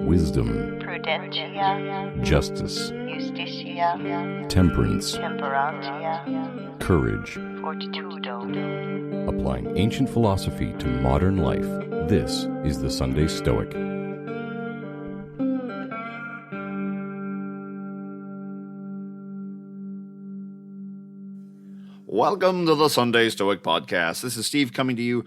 wisdom, prudentia, justice, justitia, temperance, temperantia, courage. fortitudo. Applying ancient philosophy to modern life, this is the Sunday Stoic. Welcome to the Sunday Stoic Podcast. This is Steve coming to you,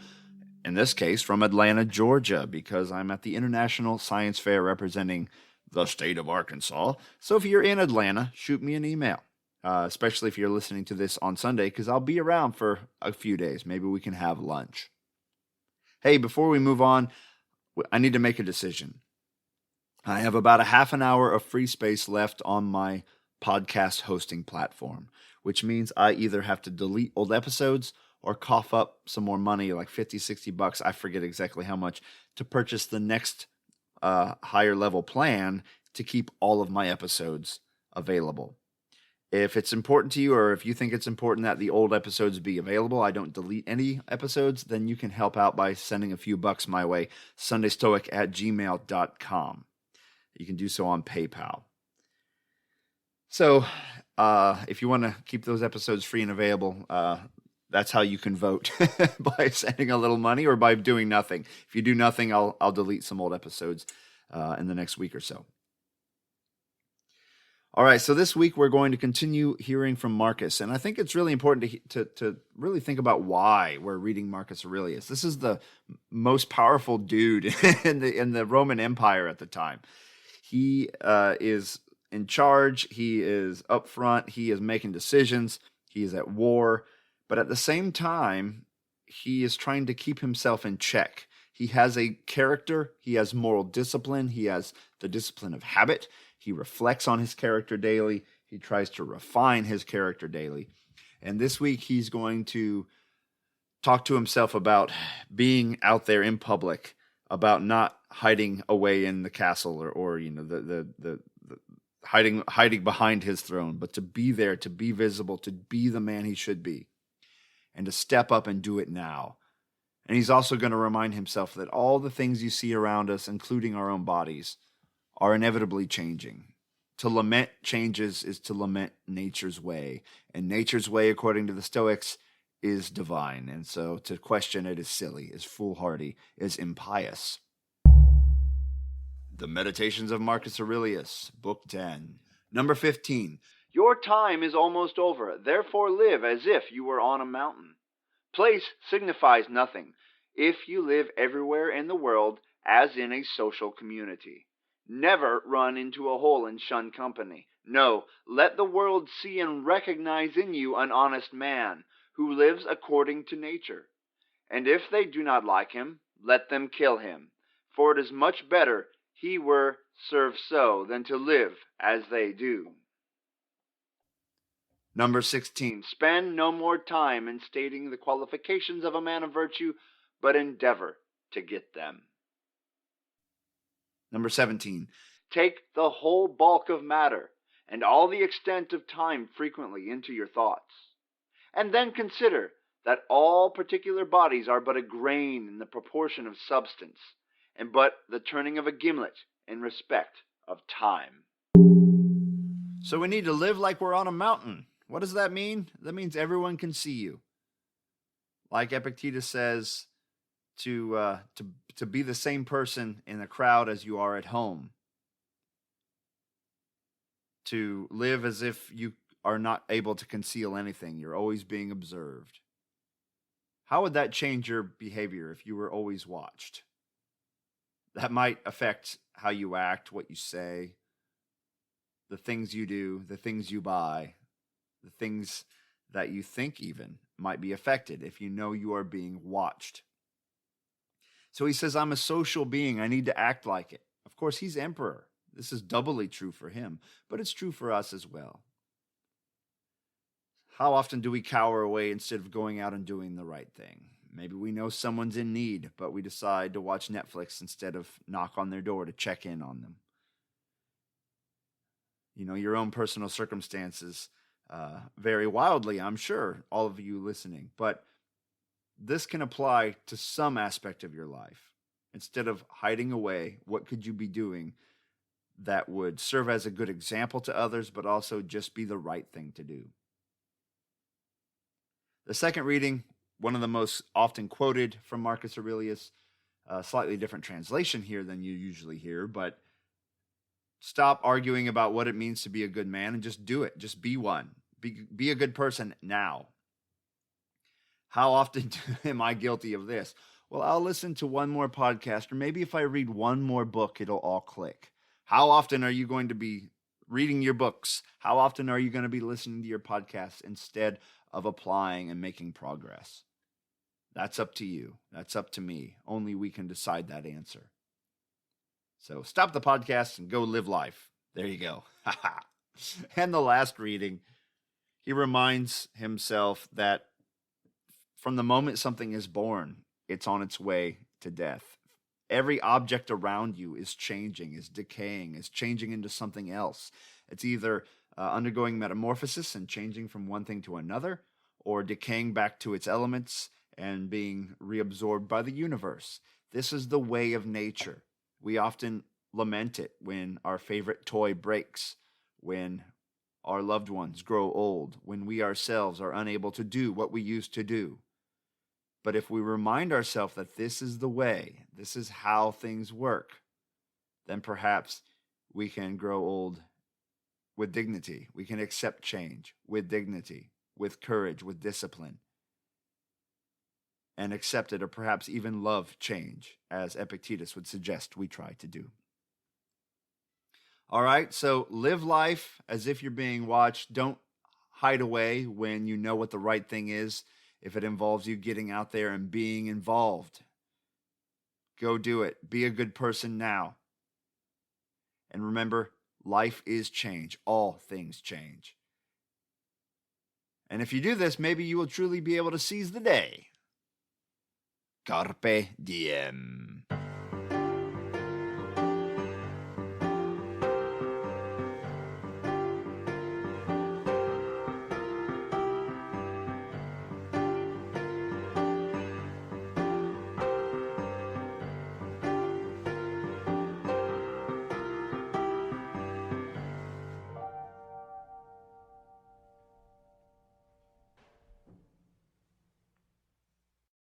in this case, from Atlanta, Georgia, because I'm at the International Science Fair representing the state of Arkansas. So if you're in Atlanta, shoot me an email, especially if you're listening to this on Sunday, because I'll be around for a few days. Maybe we can have lunch. Hey, before we move on, I need to make a decision. I have about a half an hour of free space left on my podcast hosting platform, which means I either have to delete old episodes or cough up some more money, like $50-$60, I forget exactly how much, to purchase the next higher level plan to keep all of my episodes available. If it's important to you, or if you think it's important that the old episodes be available, I don't delete any episodes, then you can help out by sending a few bucks my way, sundaystoic@gmail.com. You can do so on PayPal. So if you want to keep those episodes free and available, that's how you can vote, by sending a little money or by doing nothing. If you do nothing, I'll delete some old episodes in the next week or so. All right, so this week we're going to continue hearing from Marcus, and I think it's really important to really think about why we're reading Marcus Aurelius. This is the most powerful dude in the Roman Empire at the time. He is in charge. He is up front. He is making decisions. He is at war. But at the same time, he is trying to keep himself in check. He has a character. He has moral discipline. He has the discipline of habit. He reflects on his character daily. He tries to refine his character daily. And this week, he's going to talk to himself about being out there in public, about not hiding away in the castle or the hiding behind his throne, but to be there, to be visible, to be the man he should be, and to step up and do it now. And he's also going to remind himself that all the things you see around us, including our own bodies, are inevitably changing. To lament changes is to lament nature's way. And nature's way, according to the Stoics, is divine. And so to question it is silly, is foolhardy, is impious. The Meditations of Marcus Aurelius, Book 10. Number 15. Your time is almost over, therefore live as if you were on a mountain. Place signifies nothing, if you live everywhere in the world as in a social community. Never run into a hole and shun company. No, let the world see and recognize in you an honest man, who lives according to nature. And if they do not like him, let them kill him, for it is much better he were served so than to live as they do. Number 16. Spend no more time in stating the qualifications of a man of virtue, but endeavor to get them. Number 17. Take the whole bulk of matter and all the extent of time frequently into your thoughts, and then consider that all particular bodies are but a grain in the proportion of substance, and but the turning of a gimlet in respect of time. So we need to live like we're on a mountain. What does that mean? That means everyone can see you. Like Epictetus says, to be the same person in a crowd as you are at home. To live as if you are not able to conceal anything. You're always being observed. How would that change your behavior if you were always watched? That might affect how you act, what you say, the things you do, the things you buy, the things that you think even might be affected if you know you are being watched. So he says, I'm a social being. I need to act like it. Of course, he's emperor. This is doubly true for him, but it's true for us as well. How often do we cower away instead of going out and doing the right thing? Maybe we know someone's in need, but we decide to watch Netflix instead of knock on their door to check in on them. You know, your own personal circumstances vary wildly, I'm sure, all of you listening. But this can apply to some aspect of your life. Instead of hiding away, what could you be doing that would serve as a good example to others, but also just be the right thing to do? The second reading, one of the most often quoted from Marcus Aurelius, a slightly different translation here than you usually hear, but stop arguing about what it means to be a good man and just do it. Just be one. Be a good person now. How often am I guilty of this? Well, I'll listen to one more podcast, or maybe if I read one more book, it'll all click. How often are you going to be reading your books? How often are you going to be listening to your podcasts instead of applying and making progress? That's up to you. That's up to me. Only we can decide that answer. So stop the podcast and go live life. There you go. And the last reading, he reminds himself that from the moment something is born, it's on its way to death. Every object around you is changing, is decaying, is changing into something else. It's either undergoing metamorphosis and changing from one thing to another, or decaying back to its elements and being reabsorbed by the universe. This is the way of nature. We often lament it when our favorite toy breaks, when our loved ones grow old, when we ourselves are unable to do what we used to do. But if we remind ourselves that this is the way, this is how things work, then perhaps we can grow old with dignity. We can accept change with dignity, with courage, with discipline, and accept it, or perhaps even love change, as Epictetus would suggest we try to do. All right, so live life as if you're being watched. Don't hide away when you know what the right thing is. If it involves you getting out there and being involved, go do it. Be a good person now. And remember, life is change. All things change. And if you do this, maybe you will truly be able to seize the day. Carpe diem.